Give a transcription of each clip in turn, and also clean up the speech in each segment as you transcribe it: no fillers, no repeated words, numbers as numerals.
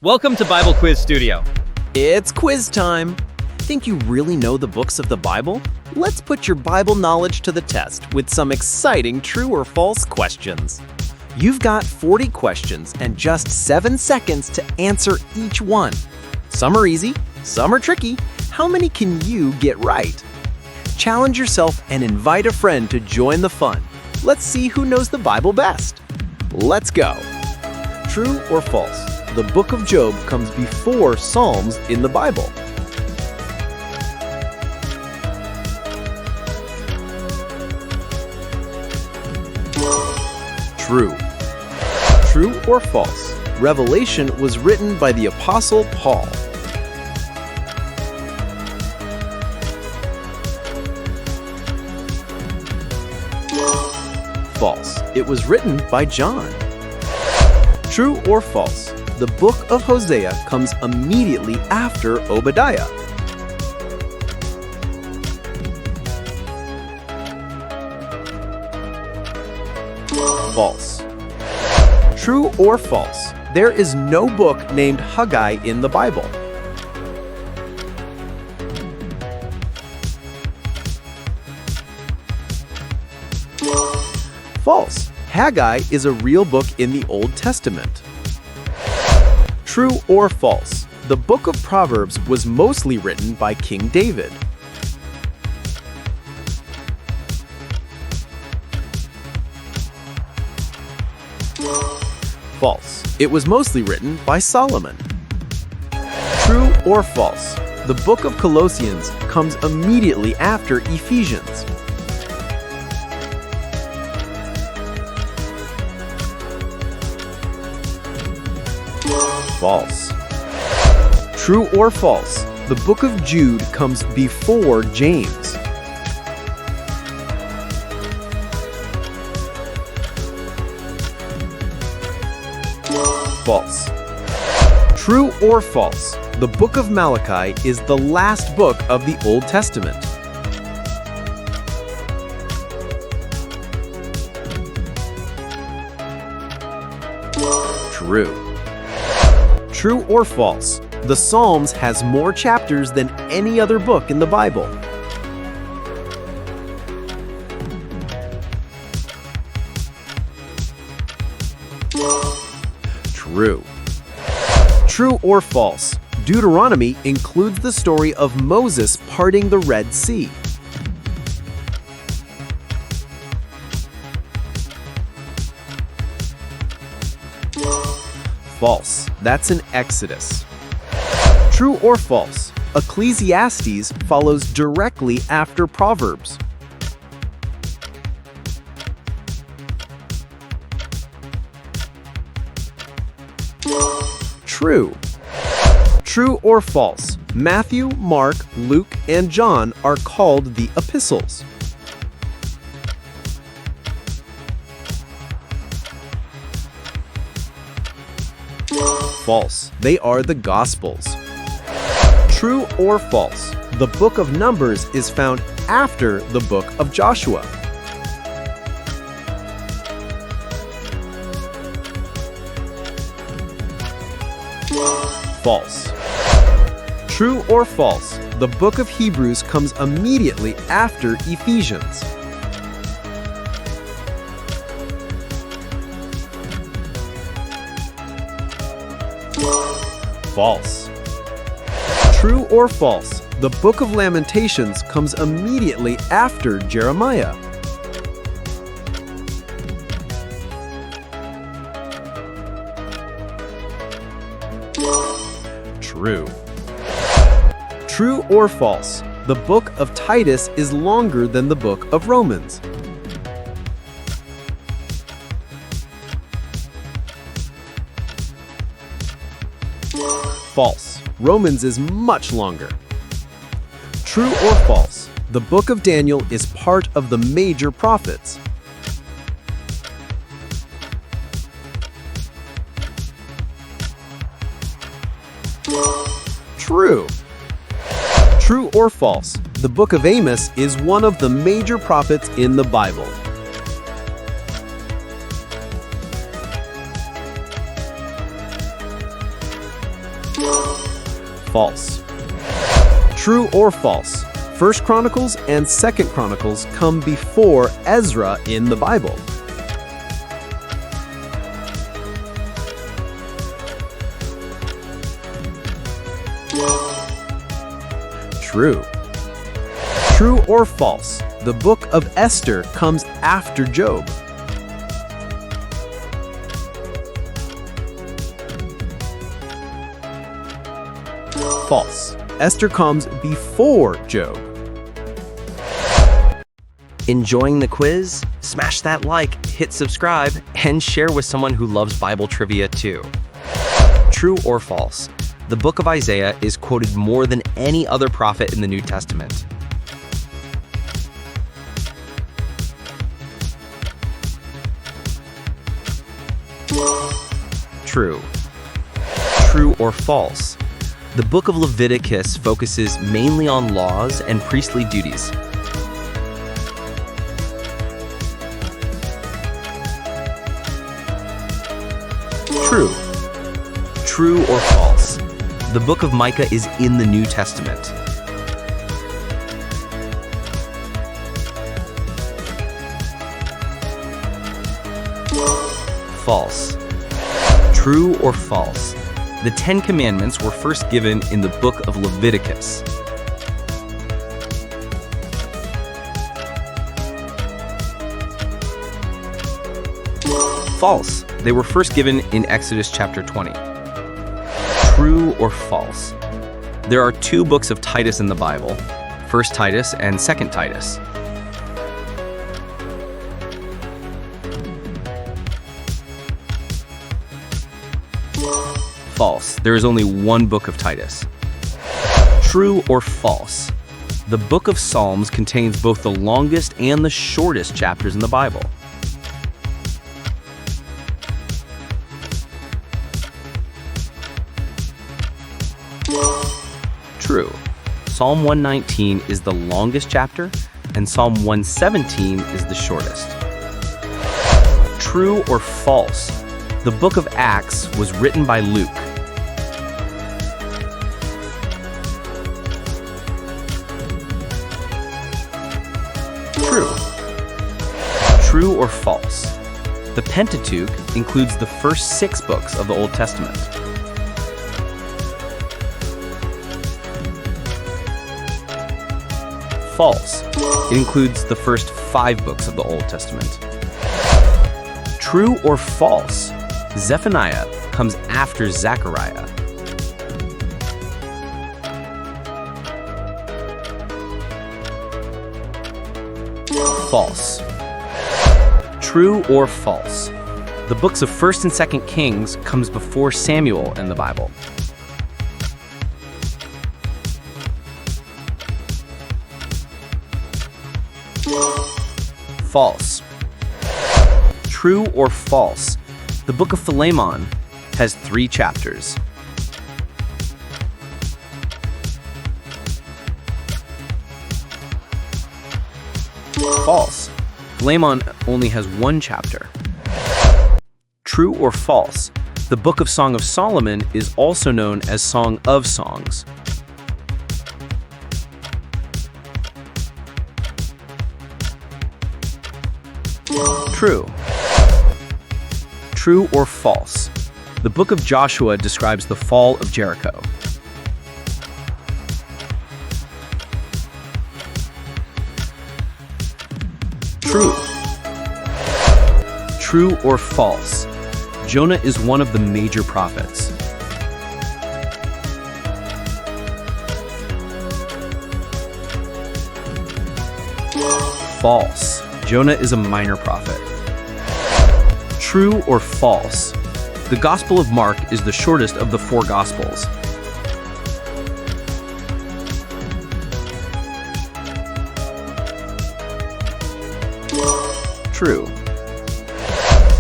Welcome to Bible Quiz Studio. It's quiz time! Think you really know the books of the Bible? Let's put your Bible knowledge to the test with some exciting true or false questions. You've got 40 questions and just 7 seconds to answer each one. Some are easy, some are tricky. How many can you get right? Challenge yourself and invite a friend to join the fun. Let's see who knows the Bible best. Let's go! True or false? The book of Job comes before Psalms in the Bible. True. True or false? Revelation was written by the Apostle Paul. False. It was written by John. True or false? The book of Hosea comes immediately after Obadiah. False. True or false? There is no book named Haggai in the Bible. False. Haggai is a real book in the Old Testament. True or false? The book of Proverbs was mostly written by King David. False. It was mostly written by Solomon. True or false? The book of Colossians comes immediately after Ephesians. False. True or false? The book of Jude comes before James. False. True or false? The book of Malachi is the last book of the Old Testament. True. True or false? The Psalms has more chapters than any other book in the Bible. True. True or false? Deuteronomy includes the story of Moses parting the Red Sea. False. That's in Exodus. True or false? Ecclesiastes follows directly after Proverbs. True. True or false? Matthew, Mark, Luke, and John are called the epistles. False. They are the Gospels. True or false? The book of Numbers is found after the book of Joshua. False. True or false? The book of Hebrews comes immediately after Ephesians. False. True or false? The book of Lamentations comes immediately after Jeremiah. True. True or false? The book of Titus is longer than the book of Romans. False. Romans is much longer. True or false? The book of Daniel is part of the major prophets. True. True or false? The book of Amos is one of the major prophets in the Bible. false. True or false? First Chronicles and Second Chronicles come before Ezra in the Bible. True. True or false? The book of Esther comes after Job. False. Esther comes before Job. Enjoying the quiz? Smash that like, hit subscribe, and share with someone who loves Bible trivia too. True or false? The book of Isaiah is quoted more than any other prophet in the New Testament. True. True or false? The book of Leviticus focuses mainly on laws and priestly duties. True. True or false? The book of Micah is in the New Testament. False. True or false? The Ten Commandments were first given in the book of Leviticus. False. They were first given in Exodus chapter 20. True or false? There are two books of Titus in the Bible, 1 Titus and 2 Titus. False. There is only one book of Titus. True or false? The book of Psalms contains both the longest and the shortest chapters in the Bible. True. Psalm 119 is the longest chapter, and Psalm 117 is the shortest. True or false? The book of Acts was written by Luke. True. True or false? The Pentateuch includes the first 6 books of the Old Testament. False. It includes the first 5 books of the Old Testament. True or false? Zephaniah comes after Zechariah. False. True or false? The books of 1st and 2nd Kings comes before Samuel in the Bible. False. True or false? The book of Philemon has 3 chapters. False. Philemon only has 1 chapter. True or false? The book of Song of Solomon is also known as Song of Songs. True. True or false? The book of Joshua describes the fall of Jericho. True. True or false? Jonah is one of the major prophets. False. Jonah is a minor prophet. True or false? The Gospel of Mark is the shortest of the 4 Gospels. True.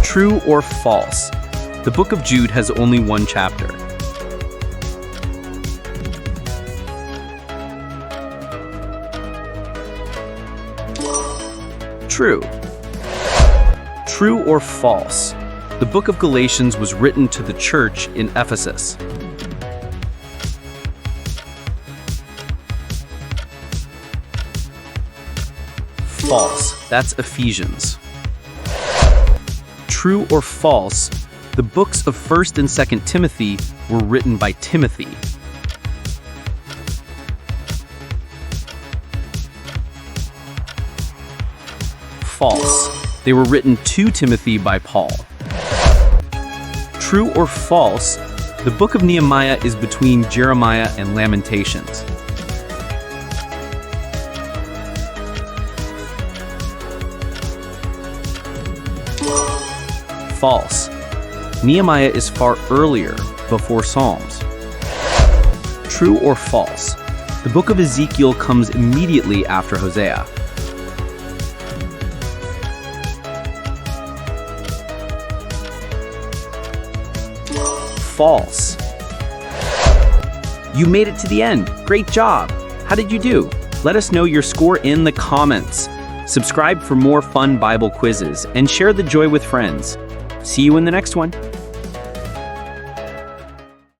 True or false? The book of Jude has only 1 chapter. True. True or false? The book of Galatians was written to the church in Ephesus. False. That's Ephesians. True or false, the books of 1st and 2nd Timothy were written by Timothy. False. They were written to Timothy by Paul. True or false, the book of Nehemiah is between Jeremiah and Lamentations. False. Nehemiah is far earlier, before Psalms. True or false, the book of Ezekiel comes immediately after Hosea. False. You made it to the end. Great job. How did you do? Let us know your score in the comments. Subscribe for more fun Bible quizzes and share the joy with friends. See you in the next one.